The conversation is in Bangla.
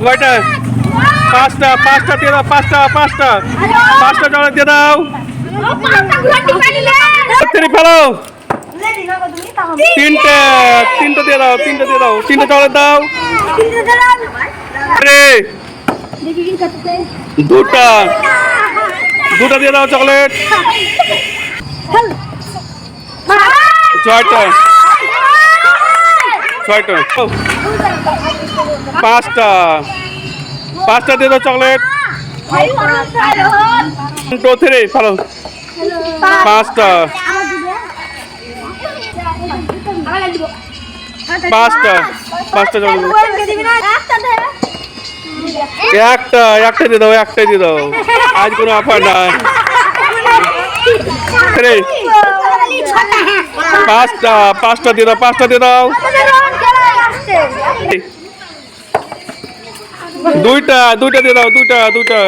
কয়টা? পাঁচটা পাঁচটা দিয়ে দাও, পাঁচটা পাঁচটা পাঁচটা চকলেট দিয়ে দাও। ফেলো। তিনটে তিনটে দিয়ে দাও, তিনটে দিয়ে দাও, তিনটে চকলেট দাও। দুটা দুটা দিয়ে দাও চকলেট। ছয়টা ছয়টা পাঁচটা পাঁচটা দিয়ে দাও চকলেট। 1 2 3 ফেলো। পাঁচটা পাঁচটা পাঁচটা চকলেট। একটা একটা দিয়ে দাও, একটাই দিয়ে দাও, আজ কোনো অফার না। পাঁচটা পাঁচটা দিয়ে দাও, পাঁচটা দিয়ে দাও। দুইটা দুইটা দিয়ে দাও, দুইটা দুইটা।